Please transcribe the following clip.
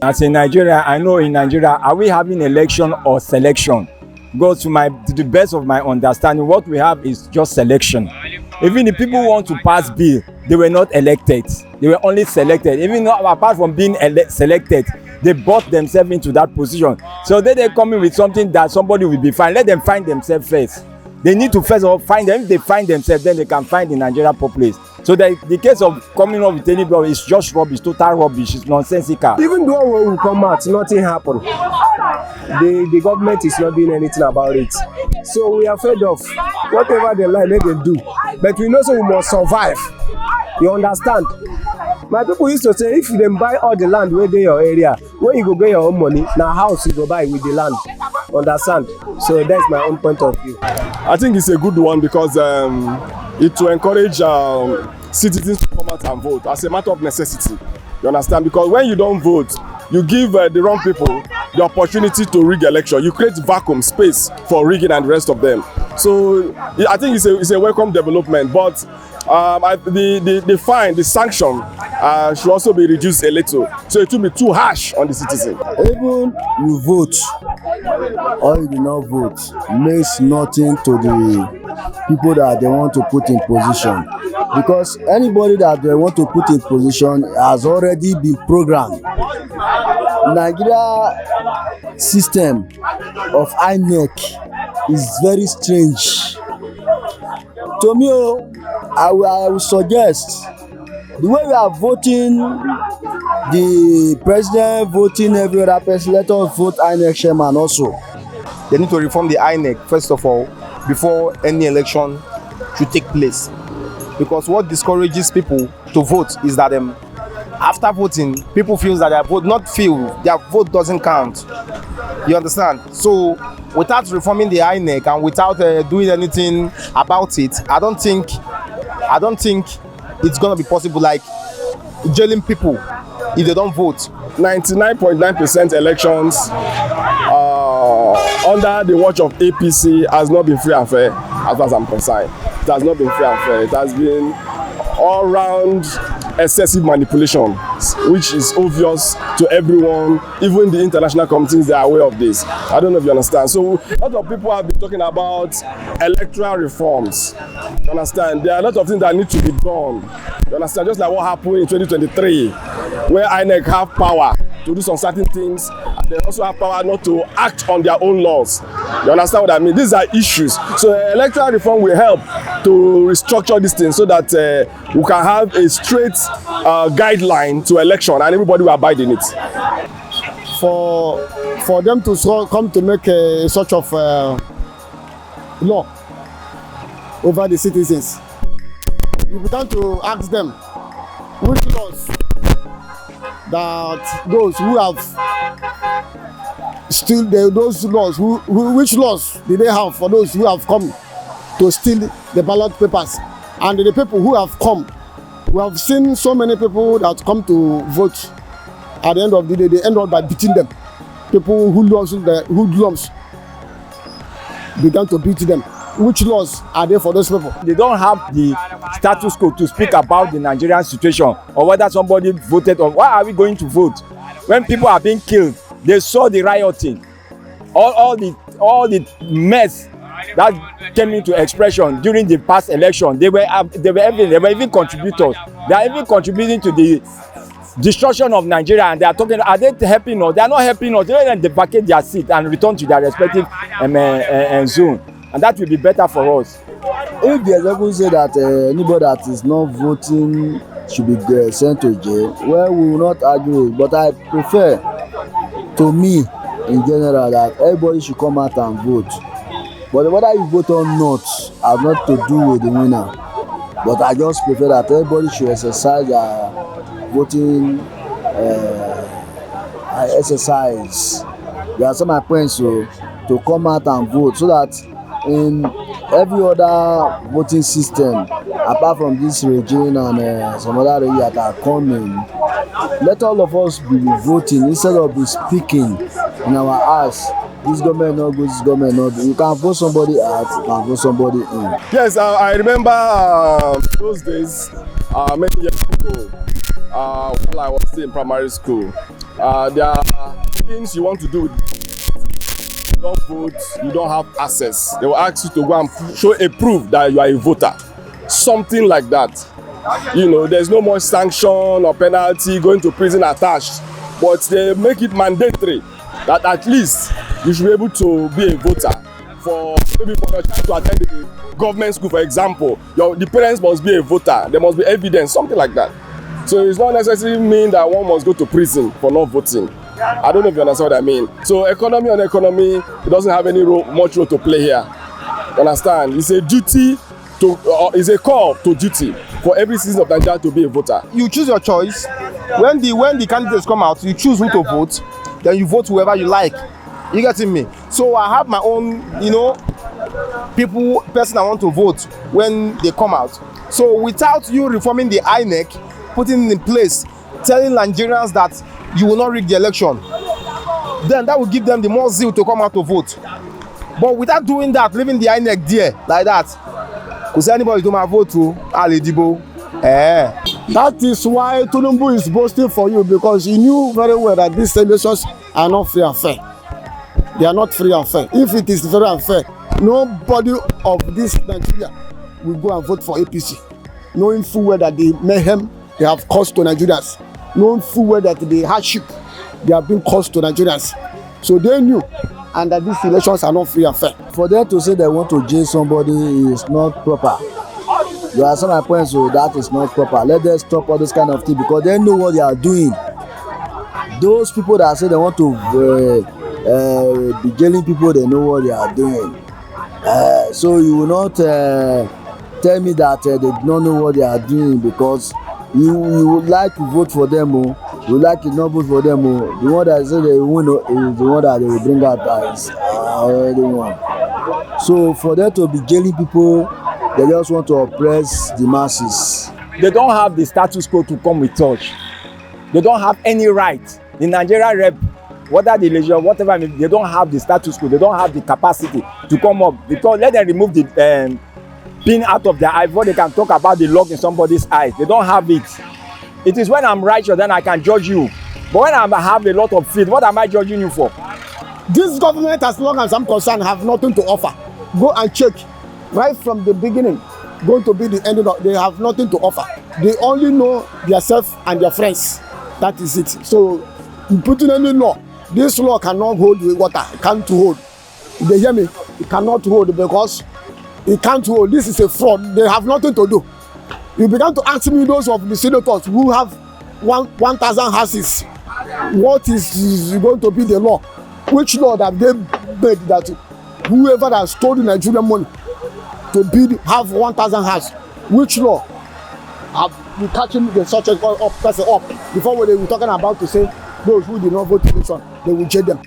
As in Nigeria, I know in Nigeria, are we having election or selection? Because to the best of my understanding, what we have is just selection. Even the people who want to pass bill, they were not elected. They were only selected. Even apart from being selected, they bought themselves into that position. So they come in with something that somebody will be fine. Let them find themselves first. They need to first of all find them. If they find themselves, then they can find the Nigeria populace. So the case of coming up with anybody is just rubbish, total rubbish. It's nonsensical. Even though when we come out, nothing happened. The government is not doing anything about it. So we are fed of whatever they like, let them do. But we know so we must survive. You understand? My people used to say, if you then buy all the land where they your area, when you go get your own money, now house you go buy with the land. Understand? So that's my own point of view. I think it's a good one because it will encourage citizens to come out and vote as a matter of necessity. You understand? Because when you don't vote, you give the wrong people the opportunity to rig election. You create vacuum space for rigging and the rest of them. So I think it's a welcome development. But the fine, the sanction should also be reduced a little. So it will be too harsh on the citizen. Even you vote or you do not vote makes nothing to the people that they want to put in position, because anybody that they want to put in position has already been programmed. Nigeria system of INEC is very strange. To me, I will suggest the way we are voting the president, voting every other person, let us vote INEC chairman also. They need to reform the INEC first of all before any election should take place, because what discourages people to vote is that after voting, people feel that their vote doesn't count. You understand? So without reforming the INEC and without doing anything about it, I don't think it's gonna be possible, like jailing people if they don't vote. 99.9% elections under the watch of APC has not been free and fair, as far as I'm concerned. It has not been free and fair. It has been all round excessive manipulation, which is obvious to everyone. Even the international committees, they are aware of this. I don't know if you understand. So a lot of people have been talking about electoral reforms. You understand? There are a lot of things that need to be done. You understand? Just like what happened in 2023, where INEC have power to do some certain things, and they also have power not to act on their own laws. You understand what I mean? These are issues. So electoral reform will help to restructure these things so that we can have a straight guideline to election and everybody will abide in it. For them to come to make a sort of law over the citizens, you began to ask them which laws that those who have steal those laws, which laws did they have for those who have come to steal the ballot papers, and the people who have come. We have seen so many people that come to vote. At the end of the day, they end up by beating them. People who hoodlums began to beat them. Which laws are there for those people? They don't have the status quo to speak about the Nigerian situation or whether somebody voted or why are we going to vote? When people are being killed, they saw the rioting, all the mess that came into expression during the past election. They were even contributors. They are even contributing to the destruction of Nigeria, and they are talking. Are they helping us? They are not helping us. They vacate their seat and return to their respective zone, and that will be better for us. If the example say that anybody that is not voting should be sent to jail, well, we will not argue it, but I prefer, to me in general, that everybody should come out and vote. But whether you vote or not has not to do with the winner. But I just prefer that everybody should exercise their voting exercise. There are some my points to come out and vote, so that in every other voting system, apart from this regime and some other regime that are coming, let all of us be voting instead of be speaking in our house. This government not good, this government not good. You can vote somebody out, you can vote somebody in. Yes, I remember those days many years ago while I was still in primary school. there are things you want to do. You don't vote, you don't have access. They will ask you to go and show a proof that you are a voter. Something like that. You know, there's no more sanction or penalty, going to prison attached. But they make it mandatory that at least you should be able to be a voter. For maybe for your child to attend the government school, for example, the parents must be a voter. There must be evidence, something like that. So it's not necessarily mean that one must go to prison for not voting. I don't know if you understand what I mean. So economy on economy, it doesn't have any much role to play here. You understand? It's a duty to, it's a call to duty for every citizen of Nigeria to be a voter. You choose your choice. When the candidates come out, you choose who to vote. Then you vote whoever you like. You getting me? So I have my own, person I want to vote when they come out. So without you reforming the INEC, putting it in place, telling Nigerians that you will not rig the election, then that will give them the more zeal to come out to vote. But without doing that, leaving the INEC there like that, because anybody do my vote to Alidibo. That is why Tinubu is boasting for you, because he knew very well that these elections are not free and fair. They are not free and fair. If it is free and fair, nobody of this Nigeria will go and vote for APC, knowing full well that the mayhem they have caused to Nigerians, knowing full well that the hardship they have been caused to Nigerians. So they knew, and that these elections are not free and fair. For them to say they want to jail somebody is not proper. You are some my points, so that is not proper. Let them stop all this kind of thing, because they know what they are doing. Those people that say they want to be jailing people, they know what they are doing. So you will not tell me that they do not know what they are doing, because you would like to vote for them, you would like to not vote for them. The one that say they win is the one that they will bring out as already won. So for them to be jailing people, they just want to oppress the masses. They don't have the status quo to come with touch. They don't have any right. The Nigerian rep, whether the leisure, whatever, they don't have the status quo. They don't have the capacity to come up, because let them remove the pin out of their eye before they can talk about the log in somebody's eyes. They don't have it. It is when I'm righteous then I can judge you. But when I have a lot of faith, what am I judging you for? This government, as long as I'm concerned, have nothing to offer. Go and check. Right from the beginning, going to be the end of, they have nothing to offer. They only know themselves and their friends. That is it. So you put in any law, this law cannot hold the water. It can't hold. They hear me? It cannot hold, because it can't hold. This is a fraud. They have nothing to do. You began to ask me, those of the senators who have 1,000 houses, what is going to be the law? Which law that they made that whoever has stolen Nigerian money to have 1,000 houses? Which law? Have you catching the such person up before when they were talking about to say those who did not vote election, they will jail them.